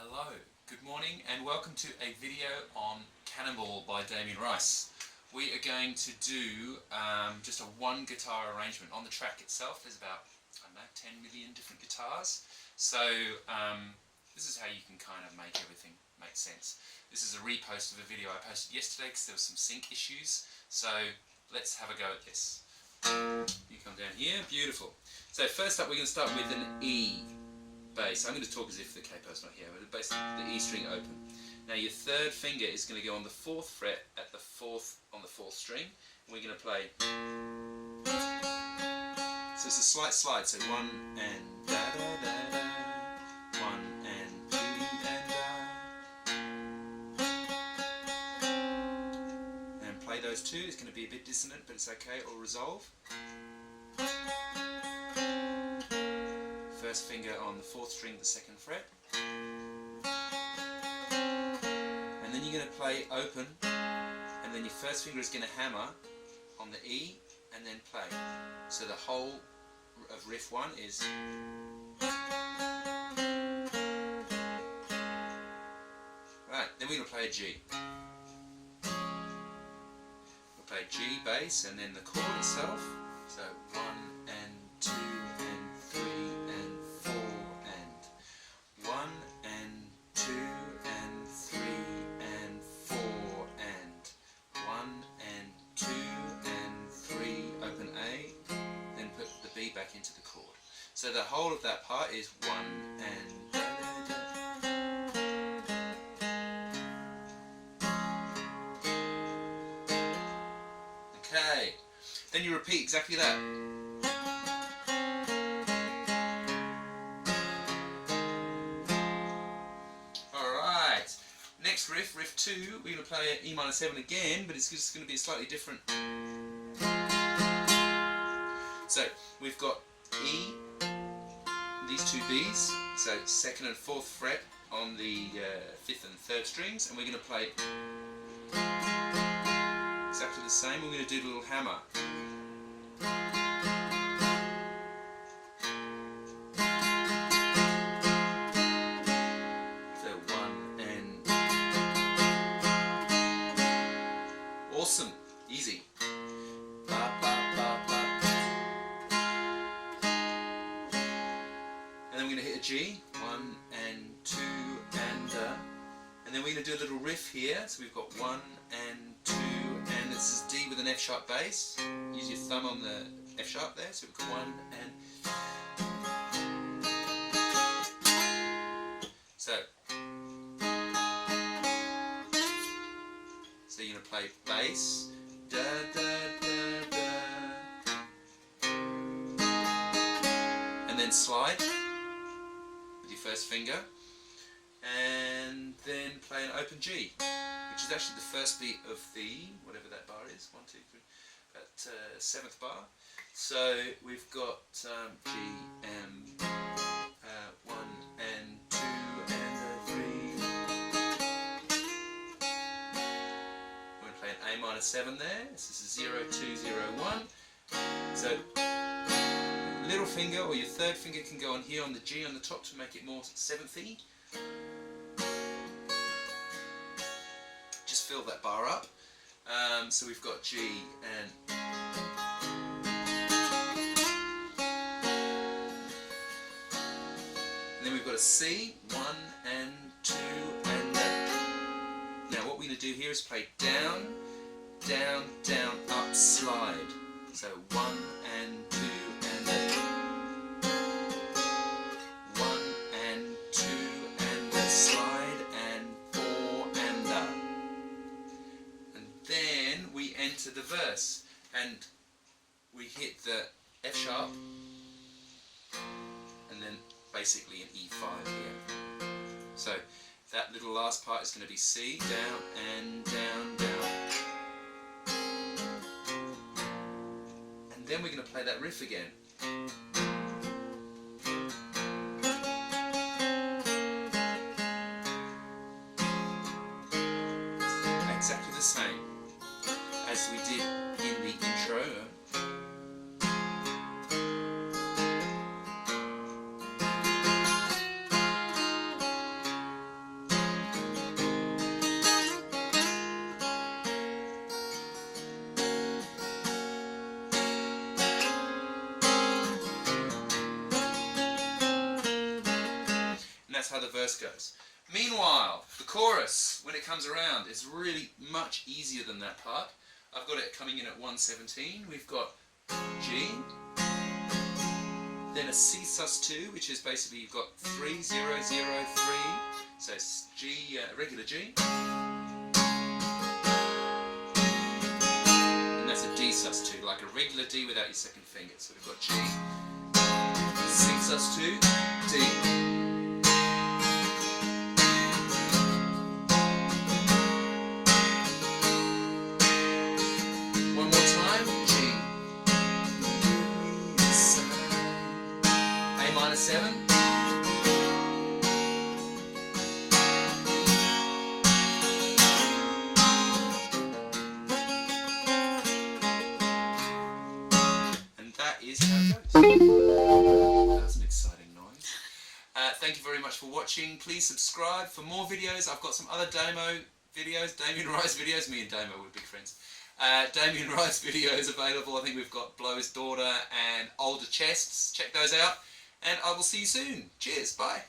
Hello, good morning and welcome to a video on Cannonball by Damien Rice. We are going to do just a one guitar arrangement. On the track itself there's about, I don't know, 10 million different guitars. So this is how you can kind of make everything make sense. This is a repost of a video I posted yesterday because there were some sync issues. So let's have a go at this. You come down here, beautiful. So first up we're going to start with an E bass. I'm going to talk as if the capo's not here, but basically the E string open. Now your third finger is going to go on the 4th fret at the 4th on the 4th string, and we're going to play. So it's a slight slide. So 1 and da da da da, 1 and 2 and da. And play those two. It's going to be a bit dissonant, but it's okay. It'll resolve. First finger on the 4th string, the 2nd fret, and then you're going to play open, and then your first finger is going to hammer on the E and then play. So the whole of riff 1 is right. Then we're going to play a G. We'll play G bass and then the chord itself. So 1 and 2 and 3 and 4 and 1 and 2 and 3 and 4 and 1 and 2 and 3, open A, then put the B back into the chord. So the whole of that part is 1 and da, da, da. Okay, then you repeat exactly that. Next riff, riff 2, we're going to play E minor 7 again, but it's just going to be slightly different. So we've got E, these two Bs, so 2nd and 4th fret on the 5th and 3rd strings, and we're going to play exactly the same. We're going to do a little hammer. Awesome, easy. Ba, ba, ba, ba. And then we're going to hit a G, 1 and 2 and then we're going to do a little riff here. So we've got 1 and 2, and this is D with an F sharp bass. Use your thumb on the F sharp there. So we've got 1 and so you're going to play bass, da da da da, and then slide with your first finger, and then play an open G, which is actually the first beat of the, whatever that bar is, 1, 2, 3, that 7th bar. So we've got G, M, 1 and 2 and 3. A minor 7 there, this is 0, 2, 0, 1. So little finger or your third finger can go on here on the G on the top to make it more 7th-y. Just fill that bar up. So we've got G and then we've got a C, 1 and 2 and now what we're going to do here is play down, down, down, up, slide. So 1 and 2 and 1 and 2 and slide and 4 and up. And then we enter the verse and we hit the F sharp and then basically an E5 here. So that little last part is going to be C, down and down, down. And then we're going to play that riff again. Exactly the same as we did in the intro. and that's how the verse goes. Meanwhile, the chorus, when it comes around, is really much easier than that part. I've got it coming in at 117. We've got G, then a C sus2, which is basically you've got 3 0 0 3. So it's G, regular G, and that's a D sus2, like a regular D without your second finger. So we've got G, C sus2, D. One more time, G, A minor 7. Is how it goes. That was an exciting noise. Thank you very much for watching. Please subscribe for more videos. I've got some other demo videos, Damien Rice videos. Me and Damo, we're big friends. Damien Rice videos available. I think we've got Blow His Daughter and Older Chests. Check those out. And I will see you soon. Cheers. Bye.